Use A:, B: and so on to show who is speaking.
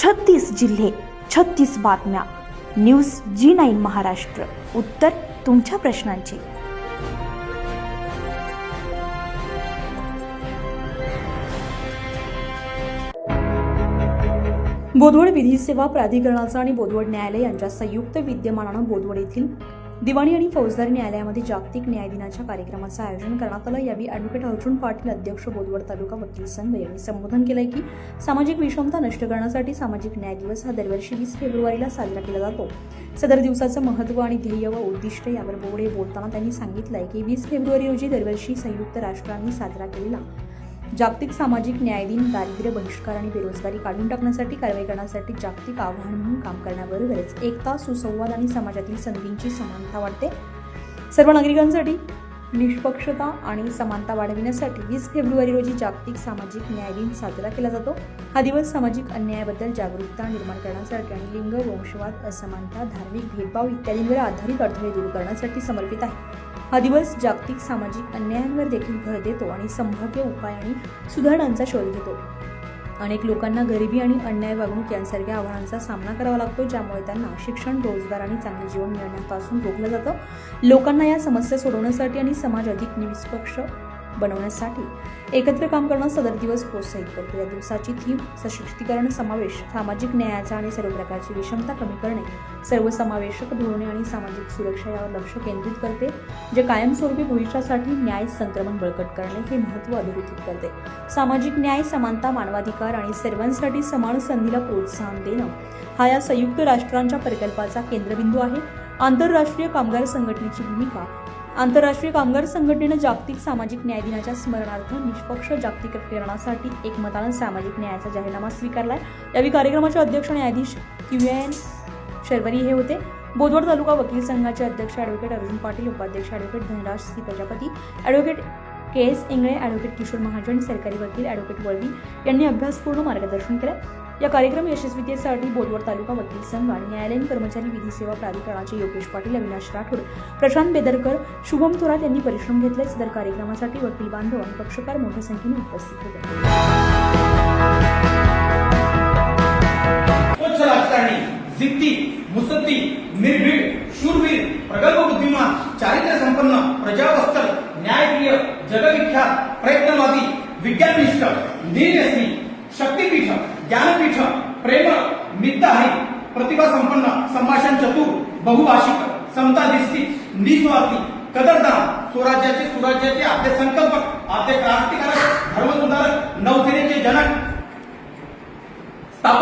A: 36 जिल्हे, 36 बातम्या. News G9 Maharashtra. उत्तर तुमच्या प्रश्नांची. बोदवड विधी सेवा प्राधिकरणाचा आणि बोदवड न्यायालय यांच्या संयुक्त विद्यमानानं बोदवड येथील दिवाणी आणि फौजदारी न्यायालयामध्ये जागतिक न्याय दिनाच्या कार्यक्रमाचं आयोजन करण्यात आलं. यावेळी ॲडव्होकेट अर्जुन पाटील, अध्यक्ष बोदवड तालुका वकील संघ यांनी संबोधन केलंय की सामाजिक विषमता नष्ट करण्यासाठी सामाजिक न्याय दिवस हा दरवर्षी 20 फेब्रुवारीला साजरा केला जातो. सदर दिवसाचं महत्त्व आणि ध्येय व उद्दिष्ट यावर पुढे बोलताना त्यांनी सांगितलंय की 20 फेब्रुवारी रोजी दरवर्षी संयुक्त राष्ट्रांनी साजरा केलेला जागतिक सामाजिक न्याय दिन दारिद्र्य, बहिष्कार आणि बेरोजगारी काढून टाकण्यासाठी कारवाई करण्यासाठी जागतिक आव्हान म्हणून काम करण्याबरोबरच एकता, सुसंवाद आणि समाजातील संधींची समानता वाढते. सर्व नागरिकांसाठी निष्पक्षता आणि समानता वाढविण्यासाठी 20 फेब्रुवारी रोजी जागतिक सामाजिक न्याय दिन साजरा केला जातो. हा दिवस सामाजिक अन्यायाबद्दल जागरूकता निर्माण करण्यासाठी आणि लिंग, वंशवाद, असमानता, धार्मिक भेदभाव इत्यादींवर आधारित अडथळे दूर करण्यासाठी समर्पित आहे. हा दिवस जागतिक सामाजिक अन्यायांवर देखील भर देतो आणि संभाव्य उपाय आणि सुधारणांचा शोध घेतो. अनेक लोकांना गरिबी आणि अन्याय वागणूक यांसारख्या आव्हानांचा सामना करावा लागतो, ज्यामुळे त्यांना शिक्षण, रोजगार आणि चांगले जीवन मिळण्यापासून रोखलं जातं. लोकांना या समस्या सोडवण्यासाठी आणि समाज अधिक निष्पक्ष बनवण्यासाठी एकत्र काम करणं सदर दिवस प्रोत्साहित करतो. या दिवसाची थीम सशक्तीकरण, समावेश, सामाजिक न्यायाचा आणि सर्व प्रकारची विषमता कमी करणे, सर्वसमावेशक धोरणे आणि सामाजिक सुरक्षा यावर लक्ष केंद्रित करते, जे कायमस्वरूपी भविष्यासाठी न्याय संक्रमण बळकट करणे हे महत्त्व अधोरेखित करते. सामाजिक न्याय, समानता, मानवाधिकार आणि सर्वांसाठी समान संधीला प्रोत्साहन देणं हा या संयुक्त राष्ट्रांच्या प्रकल्पाचा केंद्रबिंदू आहे. आंतरराष्ट्रीय कामगार संघटनेची भूमिका. आंतरराष्ट्रीय कामगार संघटनेनं जागतिक सामाजिक न्याय दिनाच्या स्मरणार्थ निष्पक्ष जागतिकीकरणासाठी एकमतानं सामाजिक न्यायाचा जाहीरनामा स्वीकारलाय. यावेळी कार्यक्रमाचे अध्यक्ष न्यायाधीश QN शर्वरी हे होते. बोदवड तालुका वकील संघाचे अध्यक्ष ॲडव्होकेट अर्जुन पाटील, उपाध्यक्ष advocate Dhanraj C Prajapati, advocate KS Ingale, advocate Kishor Mahajan, सरकारी वकील ॲडव्होकेट वळवी यांनी अभ्यासपूर्ण मार्गदर्शन केलं. या कार्यक्रम यशस्वीतेसाठी बोदवड तालुका वकील संघ आणि न्यायालयीन कर्मचारी विधी सेवा प्राधिकरणाचे योगेश पाटील, अविनाश राठोड, प्रशांत बेदरकर, शुभम थोरात यांनी परिश्रम घेतले. सदर कार्यक्रमासाठी वकील बांधव आणि पक्षकार मोठ्या संख्येने उपस्थित होते.
B: स्वच्छ राजकारणी, जिद्दी, मुत्सद्दी, निर्भीड, शूरवीर, प्रगल्भ बुद्धिमान, चारित्र्य संपन्न, प्रजावत्सल, न्यायप्रिय, जगविख्यात, प्रयत्नवादी, विज्ञाननिष्ठ, धीरयस्वी, शक्तीपीठ, ज्ञानपीठ, प्रेम, मितहारी, प्रतिभा संपन्न, संभाषण चतुर, बहुभाषिक, समता दिष्टी, निस्वार्थी, कदरदान, सुराज्याचे आद्य संकल्पक, आद्य क्रांतिकारक, धर्मसुधारक, नवसेनेचे जनक,